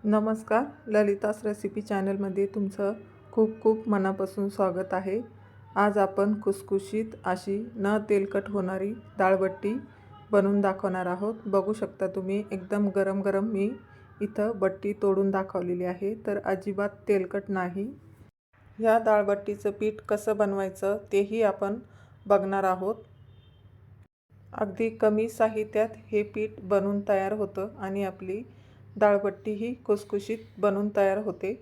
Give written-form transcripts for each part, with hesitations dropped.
नमस्कार, ललितास रेसिपी चॅनलमध्ये तुमचं खूप खूप मनापासून स्वागत आहे। आज आपण खुसखुशीत अशी न तेलकट होणारी डाळबट्टी बनवून दाखवणार आहोत। बघू शकता तुम्ही एकदम गरम गरम मी इथं बट्टी तोडून दाखवलेली आहे, तर अजिबात तेलकट नाही। ह्या डाळबट्टीचं पीठ कसं बनवायचं तेही आपण बघणार आहोत। अगदी कमी साहित्यात हे पीठ बनून तयार होतं आणि आपली डाळबट्टी ही खुसखुशीत बनून तयार होते।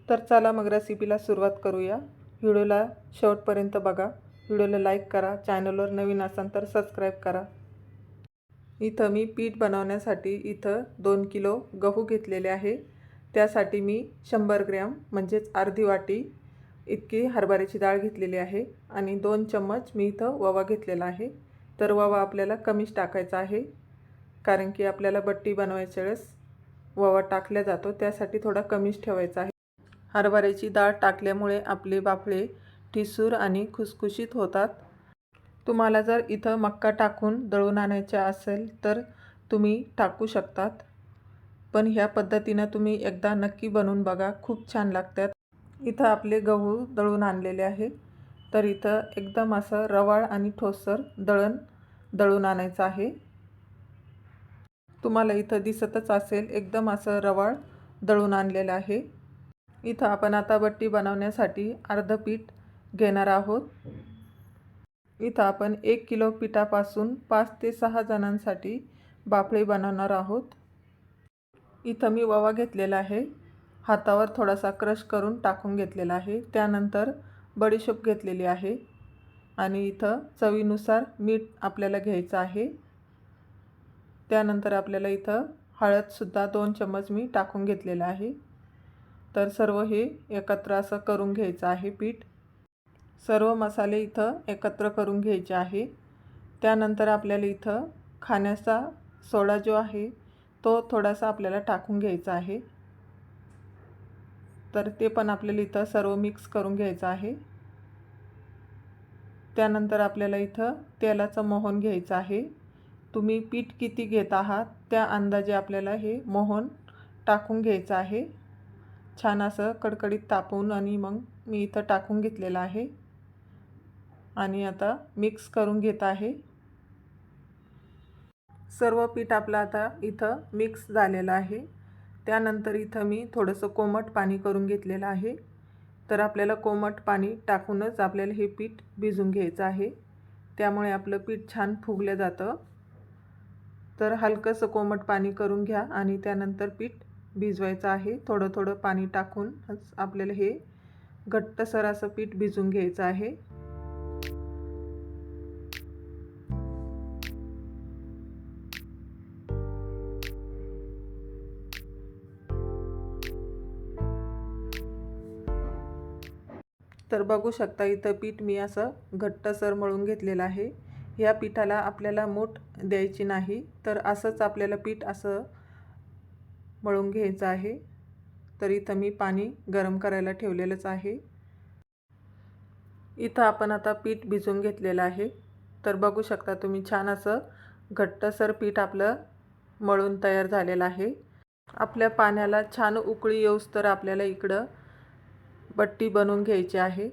तर चला मग रेसिपीला सुरुवात करूया। व्हिडिओला शेवटपर्यंत बघा, व्हिडिओला लाईक करा, चॅनलवर नवीन असाल तर सबस्क्राईब करा। इथं मी पीठ बनवण्यासाठी इथं 2 किलो गहू घेतलेले आहे। त्यासाठी मी 100 ग्रॅम म्हणजेच अर्धी वाटी इतकी हरभऱ्याची डाळ घेतलेली आहे आणि 2 चम्मच मी इथं ओवा घेतलेला आहे। तर ओवा आपल्याला कमीच टाकायचा आहे, कारण की आपल्याला बट्टी बनवायच्या वेळेस ओवा टाकला जातो, त्यासाठी थोडा कमीच ठेवायचा आहे। हरभऱ्याची डाळ टाकल्यामुळे आपले बाफळे ठिसूर आणि खुसखुशीत होतात। तुम्हाला जर इथं मक्का टाकून दळून आणायचे असेल तर तुम्ही टाकू शकतात, पण ह्या पद्धतीने तुम्ही एकदा नक्की बनवून बघा, खूप छान लागतात। इथं आपले गहू दळून आणलेले आहे, तर इथं एकदम असं रवाळ आणि ठोसर दळून आणायचं आहे। तुम्हाला इथं दिसतच असेल एकदम असं रवाळ दळून आणलेलं आहे। इथं आपण आता बट्टी बनवण्यासाठी अर्ध पीठ घेणार आहोत। इथं आपण 1 किलो पिठापासून 5 ते 6 जणांसाठी बाफळे बनवणार आहोत। इथं मी ओवा घेतलेला आहे, हातावर थोडासा क्रश करून टाकून घेतलेला आहे। त्यानंतर बडीशेप घेतलेली आहे आणि इथं चवीनुसार मीठ आपल्याला घ्यायचं आहे। त्यानंतर आपल्याला इथं हळदसुद्धा 2 चम्मच मी टाकून घेतलेलं आहे। तर सर्व हे एकत्र असं करून घ्यायचं आहे पीठ। सर्व मसाले इथं एकत्र करून घ्यायचे आहे। त्यानंतर आपल्याला इथं खाण्याचा सोडा जो आहे तो थोडासा आपल्याला टाकून घ्यायचा आहे। तर ते पण आपल्याला इथं सर्व मिक्स करून घ्यायचं आहे। त्यानंतर आपल्याला इथं तेलाचं मोहन घ्यायचं आहे। तुम्ही पीठ किती घेत आहात त्या अंदाजे आपल्याला हे मोहन टाकून घ्यायचं आहे। छान असं कडकडीत तापवून आणि मग मी इथं टाकून घेतलेलं आहे आणि आता मिक्स करून घेत आहे। सर्व पीठ आपलं आता इथं मिक्स झालेलं आहे। त्यानंतर इथं मी थोडंसं कोमट पाणी करून घेतलेलं आहे। तर आपल्याला कोमट पाणी टाकूनच आपल्याला हे पीठ भिजून घ्यायचं आहे, त्यामुळे आपलं पीठ छान फुगलं जातं। तर हलकंसं कोमट पाणी करून घ्या आणि त्यानंतर पीठ भिजवायचं आहे। थोडं थोडं पाणी टाकून आपल्याला हे घट्टसर असं पीठ भिजून घ्यायचं आहे। तर बघू शकता इथं पीठ मी असं घट्टसर मळून घेतलेलं आहे। या पिठाला आपल्याला मूठ द्यायची नाही, तर असंच आपल्याला पीठ असं मळून घ्यायचं आहे। तर इथं मी पाणी गरम करायला ठेवलेलंच आहे। इथं आपण आता पीठ भिजवून घेतलेलं आहे। तर बघू शकता तुम्ही छान असं घट्टसर पीठ आपलं मळून तयार झालेलं आहे। आपल्या पाण्याला छान उकळी येऊस तर आपल्याला इकडं बट्टी बनवून घ्यायची आहे।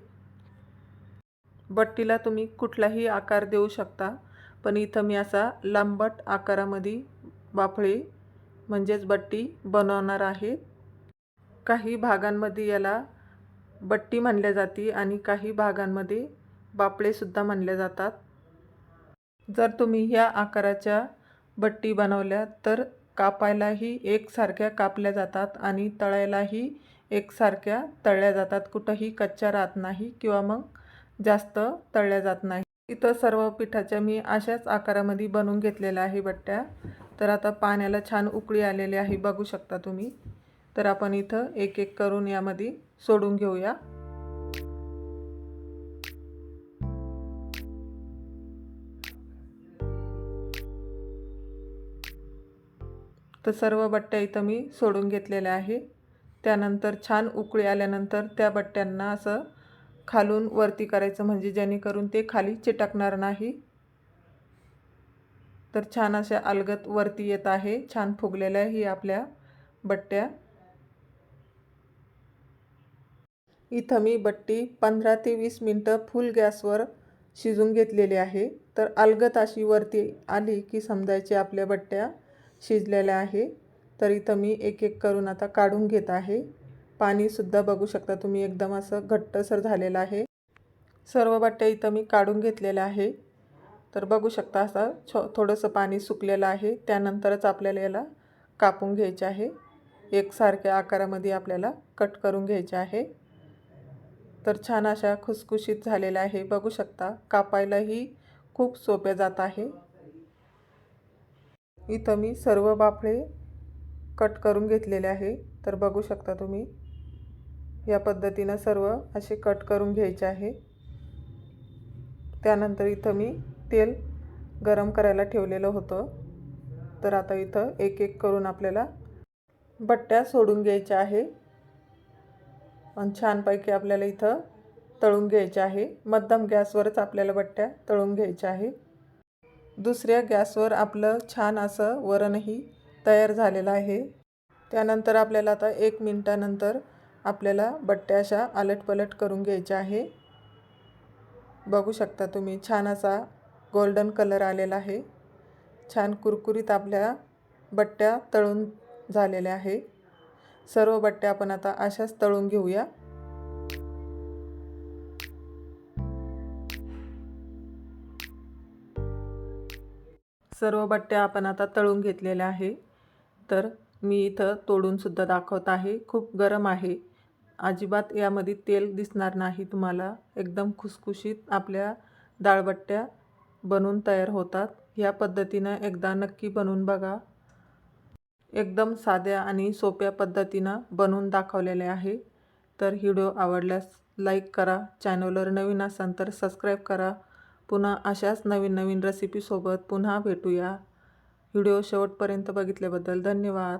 बट्टीला तुम्ही कुठलाही आकार देऊ शकता, पण इथं मी असा लांबट आकारामध्ये बाफळे म्हणजेच बट्टी बनवणार आहे। काही भागांमध्ये याला बट्टी म्हणल्या जाते आणि काही भागांमध्ये बाफळे सुद्धा म्हणले जातात। जर तुम्ही ह्या आकाराच्या बट्टी बनवल्या तर कापायलाही एकसारख्या कापल्या जातात आणि तळायलाही एकसारख्या तळल्या जातात, कुठंही कच्च्या राहत नाही किंवा मग जास्त तळल्या जात नाही। इथं सर्व पिठाच्या मी अशाच आकारामध्ये बनवून घेतलेल्या आहे बट्ट्या। तर आता पाण्याला छान उकळी आलेली आहे, बघू शकता तुम्ही। तर आपण इथं एक एक करून यामध्ये सोडून घेऊया। तर सर्व बट्ट्या इथं मी सोडून घेतलेल्या आहे। त्यानंतर छान उकळी आल्यानंतर त्या बट्ट्यांना असं खालून वरती करायचं, म्हणजे जेणेकरून ते खाली चिटकणार नाही। तर छान अशा अलगद वरती येत आहे, छान फुगलेल्या ही आपल्या बट्ट्या। इथं मी बट्टी 15 ते 20 मिनटं फुल गॅसवर शिजून घेतलेली आहे। तर अलगद अशी वरती आली की समजायचे आपल्या बट्ट्या शिजलेल्या आहे। तर इथं मी एक एक करून आता काढून घेत आहे। पाणीसुद्धा बघू शकता तुम्ही एकदम असं घट्टसर झालेलं आहे। सर्व बट्ट्या इथं मी काढून घेतलेल्या आहे। तर बघू शकता असं थोडंसं पाणी सुकलेलं आहे। त्यानंतरच आपल्याला याला कापून घ्यायचे आहे। एकसारख्या आकारामध्ये आपल्याला कट करून घ्यायचे आहे। तर छान अशा खुसखुशीत झालेल्या आहे, बघू शकता। कापायलाही खूप सोपे जात आहे। इथं मी सर्व बाफळे कट करून घेतलेले आहे। तर बघू शकता तुम्ही या पद्धतीने सर्व असे कट करून घ्यायचे आहे। त्यानंतर इथं मी तेल गरम करायला ठेवलेलं होतं। तर आता इथं एक एक करून आपल्याला बट्ट्या सोडून घ्यायच्या आहे आणि छानपैकी आपल्याला इथं तळून घ्यायचे आहे। मध्यम गॅसवरच आपल्याला बट्ट्या तळून घ्यायच्या आहे। दुसऱ्या गॅसवर आपलं छान असं वरणही तयार झालेलं आहे। त्यानंतर आपल्याला आता 1 मिनिटानंतर आपल्याला बट्ट्या अशा आलटपलट करून घ्यायच्या आहे। बघू शकता तुम्ही छान असा गोल्डन कलर आलेला आहे। छान कुरकुरीत आपल्या बट्ट्या तळून झालेल्या आहे। सर्व बट्ट्या आपण आता अशाच तळून घेऊया। सर्व बट्ट्या आपण आता तळून घेतलेल्या आहे। तर मी इथं तोडून सुद्धा दाखवत आहे। खूप गरम आहे, अजिबात यामध्ये तेल दिसणार नाही तुम्हाला। एकदम खुसखुशीत आपल्या डाळबट्ट्या बनवून तयार होतात। या पद्धतीने एकदा नक्की बनवून बघा। एकदम साध्या आणि सोप्या पद्धतीने बनवून दाखवलेले आहे। तर व्हिडिओ आवडल्यास लाईक करा, चॅनलवर नवीन असाल तर सबस्क्राईब करा। पुन्हा अशाच नवीन नवीन रेसिपीसोबत पुन्हा भेटूया। व्हिडिओ शेवटपर्यंत बघितल्याबद्दल धन्यवाद।